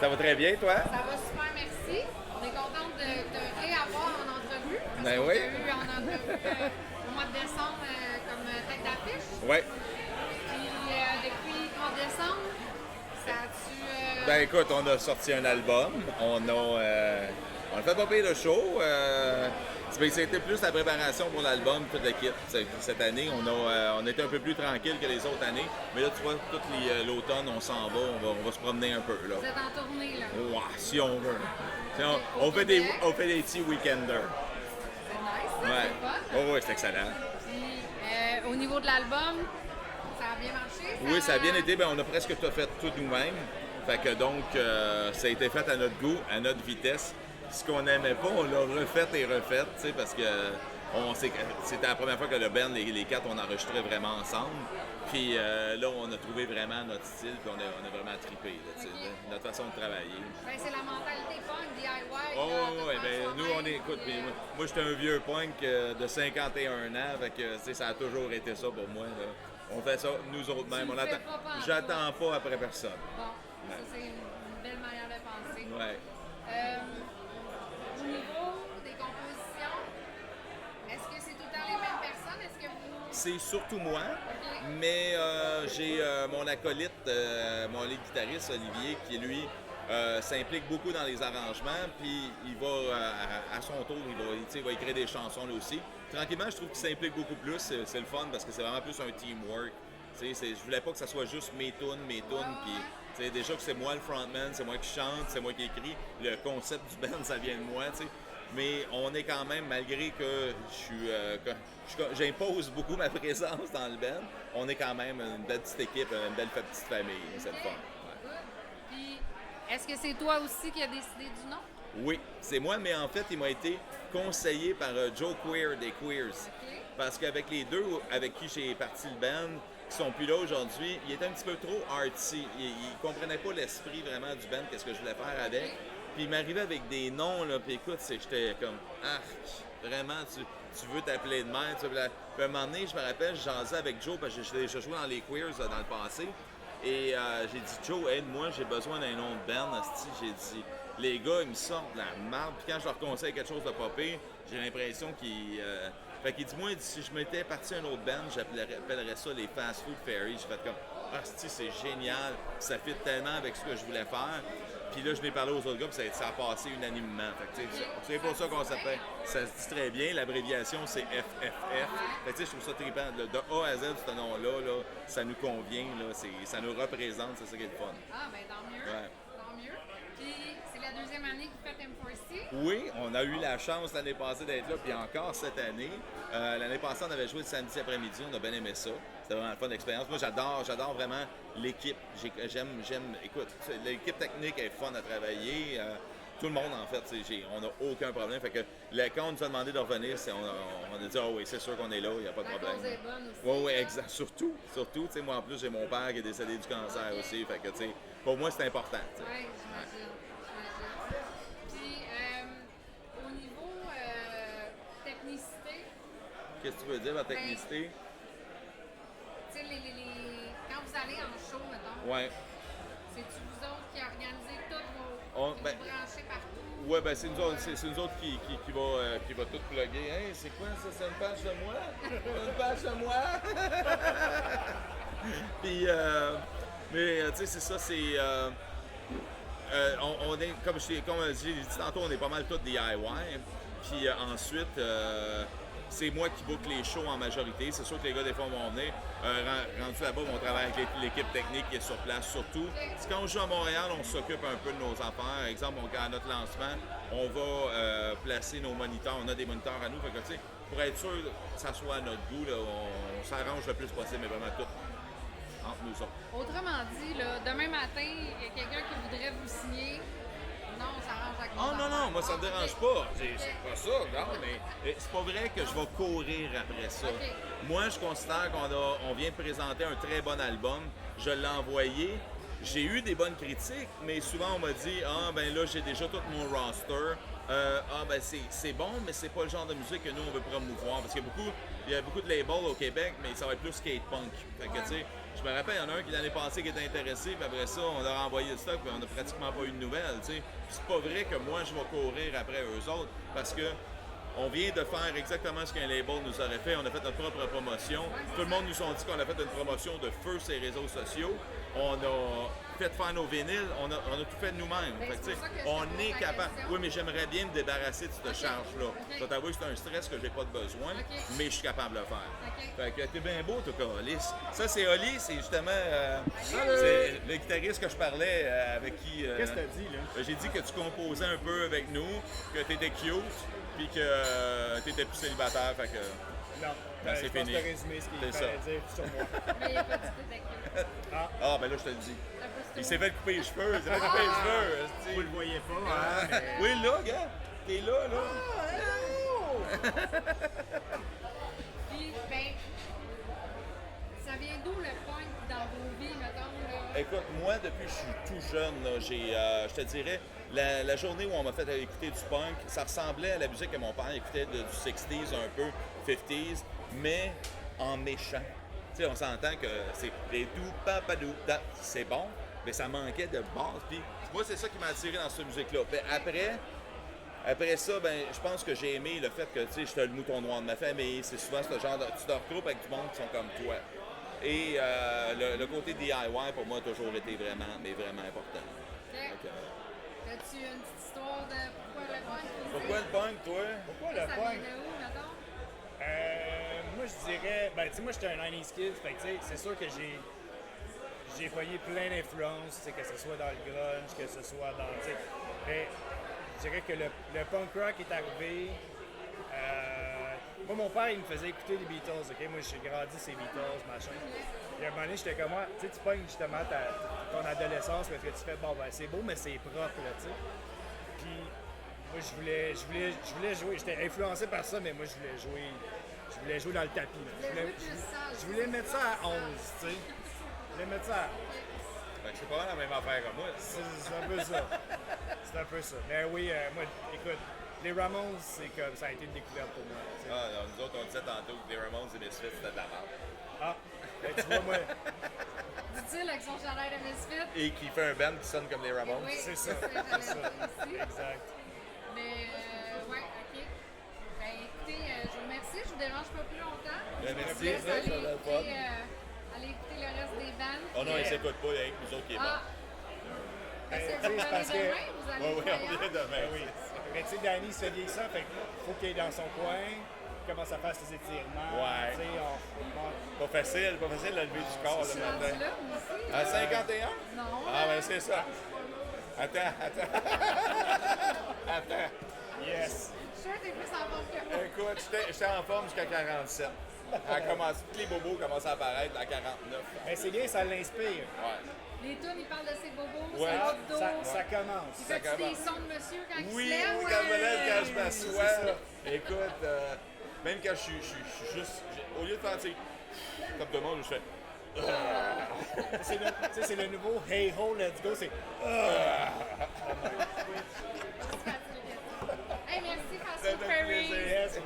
Ça va très bien, toi? Ça va super, merci. On est contente de te réavoir en entrevue. Parce Ben qu'on oui. t'a eu en entrevue au mois de décembre comme tête d'affiche. Oui. Puis depuis le mois de décembre, ça a-tu. Ben écoute, on a sorti un album. On a fait pas pire de show. C'était plus la préparation pour l'album, toute l'équipe. Cette année, on était un peu plus tranquille que les autres années. Mais là, tu vois, tout l'automne, on s'en va, on va se promener un peu. Là. Vous êtes en tournée, là. Ouah, si on veut. On fait des petits weekenders. C'est nice, ça, Ouais. c'est fun. Oh, oui, c'est excellent. Puis au niveau de l'album, ça a bien marché? Oui, ça a bien été. Ben, on a presque tout fait tout nous-mêmes. Fait que donc, ça a été fait à notre goût, à notre vitesse. Ce qu'on n'aimait pas, on l'a refait et refait, tu sais, parce que c'était la première fois que le band, les quatre, on enregistrait vraiment ensemble. Puis là, on a trouvé vraiment notre style, puis on a vraiment trippé, là, tu sais, notre façon de travailler. Ben, c'est la mentalité punk, DIY. Oh, oui, ben, nous, on écoute. Moi, j'étais un vieux punk de 51 ans, fait que, tu sais, ça a toujours été ça pour moi, là. On fait ça nous autres mêmes. J'attends pas après personne. Bon, ça, c'est une belle manière de penser. Ouais. Au niveau des compositions, est-ce que c'est tout le temps les mêmes personnes? Est-ce que vous. C'est surtout moi, Ok. mais j'ai mon acolyte, mon lead guitariste Olivier, qui lui s'implique beaucoup dans les arrangements, puis il va à son tour, il va écrire des chansons lui aussi. Tranquillement, je trouve qu'il s'implique beaucoup plus, c'est le fun parce que c'est vraiment plus un teamwork. Je voulais pas que ça soit juste mes tunes, puis déjà que c'est moi le frontman, c'est moi qui chante, c'est moi qui écris, le concept du band, ça vient de moi, t'sais. Mais on est quand même, malgré que j'impose beaucoup ma présence dans le band, on est quand même une belle petite équipe, une belle petite famille, c'est le fun. Ouais. Puis, est-ce que c'est toi aussi qui as décidé du nom? Oui, c'est moi, mais en fait, il m'a été conseillé par Joe Queer des Queers. OK. Parce qu'avec les deux avec qui j'ai parti le band, qui sont plus là aujourd'hui, il était un petit peu trop artsy. Il comprenait pas l'esprit vraiment du band, qu'est-ce que je voulais faire avec. Puis il m'arrivait avec des noms, là, puis écoute, j'étais comme, arc, vraiment, tu veux t'appeler de même. Puis à un moment donné, je me rappelle, je jasais avec Joe, parce que j'ai joué dans les Queers dans le passé. Et j'ai dit, Joe, aide-moi, j'ai besoin d'un nom de band. J'ai dit, les gars, ils me sortent de la marde. Puis quand je leur conseille quelque chose de popé, j'ai l'impression qu'ils. Fait qu'il dit, moi, si je m'étais parti à un autre band, j'appellerais ça les Fast Food Fairies. J'ai fait comme, c'est génial. Ça fit tellement avec ce que je voulais faire. Puis là, je l'ai parlé aux autres gars, puis ça a passé unanimement. Fait que, c'est pour ça qu'on s'appelle. Ça se dit très bien. L'abréviation, c'est FFF. Fait que, je trouve ça trippant. De A à Z, ce nom-là, là, ça nous convient. Là, ça nous représente. C'est ça qui est le fun. Ah, ben tant mieux. Ouais. Tant mieux. Puis, c'est la deuxième année que vous faites M4C. Oui, on a eu la chance l'année passée d'être là, puis encore cette année. L'année passée, on avait joué le samedi après-midi, on a bien aimé ça. C'était vraiment une fun d'expérience. Moi, j'adore vraiment l'équipe. Écoute, l'équipe technique est fun à travailler. Tout le monde, en fait, on n'a aucun problème. Fait que quand on nous a demandé de revenir, on a dit, ah oui, c'est sûr qu'on est là, il n'y a pas de La problème. cause est bonne aussi. Oui, exact. Surtout, moi, en plus, j'ai mon père qui est décédé du cancer aussi. Fait que, pour moi, c'est important. Oui, j'imagine. Puis, au niveau technicité, Qu'est-ce que tu veux dire par technicité? tu sais, quand vous allez en show, mettons, Ouais. c'est-tu vous autres qui organisez toutes vos On- qui ben- vous branchez partout? Ouais, ben c'est nous autres qui va tout plugger. Hey, c'est quoi ça? C'est une page de moi? Une page de moi? Puis, mais tu sais, c'est ça, c'est. On est, comme j'ai dit tantôt, on est pas mal tous DIY. Puis ensuite, c'est moi qui book les shows en majorité. C'est sûr que les gars, des fois, vont venir. Rendu là-bas, on travaille avec l'équipe technique qui est sur place surtout. Quand on joue à Montréal, on s'occupe un peu de nos affaires. Exemple, à notre lancement, on va placer nos moniteurs. On a des moniteurs à nous. Fait que, tu sais, pour être sûr que ça soit à notre goût, là, on s'arrange le plus possible, mais vraiment tout entre nous autres. Autrement dit, là, demain matin, il y a quelqu'un qui voudrait vous signer. Non, on s'arrange avec Oh nos non, moi ça me affaires. dérange pas. C'est pas ça, non, mais c'est pas vrai que je vais courir après ça. Ok. Moi, je considère qu'on vient de présenter un très bon album. Je l'ai envoyé. J'ai eu des bonnes critiques, mais souvent on m'a dit ah ben là j'ai déjà tout mon roster. Ah ben c'est bon, mais c'est pas le genre de musique que nous on veut promouvoir parce qu'il y a beaucoup il y a beaucoup de labels au Québec, mais ça va être plus skate punk. Fait que, tu sais, je me rappelle, il y en a un qui l'année passée qui était intéressé, puis après ça, on leur a envoyé le stock, puis on n'a pratiquement pas eu de nouvelles, tu sais. Puis c'est pas vrai que moi, je vais courir après eux autres, parce que on vient de faire exactement ce qu'un label nous aurait fait. On a fait notre propre promotion. Tout le monde nous a dit qu'on a fait une promotion de feu sur les réseaux sociaux. On a fait faire nos vinyles. On a tout fait nous-mêmes. Fait que, tu sais, on est capable. Oui, mais j'aimerais bien me débarrasser de cette charge-là. Je vais t'avouer que c'est un stress que j'ai pas de besoin, mais je suis capable de le faire. Fait que t'es bien beau, toi, Alice. Ça, c'est Oli, c'est justement c'est le guitariste que je parlais avec qui. Qu'est-ce que t'as dit, là? J'ai dit que tu composais un peu avec nous, que t'étais cute. Puis que t'étais plus célibataire, fait que... Non, c'est je pense fini. que t'as résumé ce qu'il fallait dire sur moi. Mais il n'y a pas dit que t'étais cute. Ah, ben là, je te le dis. Un peu Il s'est fait couper les cheveux, il s'est fait couper les cheveux. Vous le voyez pas, hein? Mais... Oui, là, gars, t'es là. Puis, ben, ça vient d'où le punk dans vos vies, mettons, là? Écoute, moi, depuis que je suis tout jeune, là, je te dirais, la journée où on m'a fait écouter du punk, ça ressemblait à la musique que mon père écoutait du 60s, un peu 50s, mais en méchant. Tu sais, on s'entend que c'est les dou papadou, c'est bon, mais ça manquait de base. Puis moi, c'est ça qui m'a attiré dans cette musique-là. Puis après ça, ben, je pense que j'ai aimé le fait que, tu sais, j'étais le mouton noir de ma famille. C'est souvent ce genre de... Tu te retrouves avec du monde qui sont comme toi. Et le côté DIY, pour moi, a toujours été vraiment, mais vraiment important. Okay. As-tu une petite histoire de pourquoi le punk? Pourquoi le punk, toi? Pourquoi Ça le vient punk? de où, mettons? Moi, je dirais... Ben, tu sais, moi, j'étais un 90s kid, fait que, tu sais, c'est sûr que j'ai voyé plein d'influences, tu sais, que ce soit dans le grunge, que ce soit dans... Tu sais, mais je dirais que le punk rock est arrivé... moi, mon père, il me faisait écouter les Beatles, OK? Moi, j'ai grandi ces Beatles, machin. Puis à un moment donné, j'étais comme moi, tu sais, tu pognes justement ton adolescence parce que tu fais, bon, ben, c'est beau, mais c'est propre, là, tu sais. Puis, moi, je voulais jouer, j'étais influencé par ça, mais moi, je voulais jouer dans le tapis, là. Je voulais mettre ça à 11, tu sais. Je voulais mettre ça à... Fait que c'est pas mal la même affaire que moi. C'est un peu ça. C'est un peu ça. Mais oui, moi, écoute, les Ramones, c'est comme ça a été une découverte pour moi. T'sais. Ah, non, nous autres, on disait tantôt que les Ramones et Misfits, c'était de la merde. Ah, ben, tu vois, moi, Dit-il avec son chandail de Misfit? Et qui fait un band qui sonne comme les Ramones. Oui, c'est ça. j'allais C'est ça. dire aussi. Exact. Mais, ouais, OK. Ben, écoutez, je vous remercie. Je vous dérange pas plus longtemps. Ben, merci, Je vous laisse ça, aller ça va être écouter, fun. aller écouter le reste des bandes. Oh non, ils s'écoutent pas, il y a que nous autres qui est bon. Ah! Ben, Est-ce que tu sais, vous c'est parce revenez que- demain? Vous allez Oui, au oui, on voyage? vient demain. Ben oui. Mais tu sais, Danny se fait vieillissant, fait qu'il faut qu'il aille dans son coin, il commence à faire ses étirements. Ouais. Tu sais, on- Pas facile de lever du corps Je suis le rendue matin. là, moi aussi. À 51? Non. Ah, ben c'est ça. Attends. Attends. Yes. Je suis sûre que t'es plus en forme que moi. Écoute, j'étais en forme jusqu'à 47. Tous les bobos commencent à apparaître à 49. Ben c'est bien, ça l'inspire. Ouais. Les tunes, ils parlent de ses bobos, Ouais. ses abdos. Ça commence. Il fait-tu ça des commence. sons de monsieur quand il Oui, se lève? oui, quand je me lève, quand je C'est m'assois. ça. Écoute, même quand je suis juste. Au lieu de faire, tu sais, comme tout le monde, je fais. Tu sais, c'est le nouveau Hey Ho, let's go. C'est. Hey, merci, Ça François fait Perry. plaisir. Yes.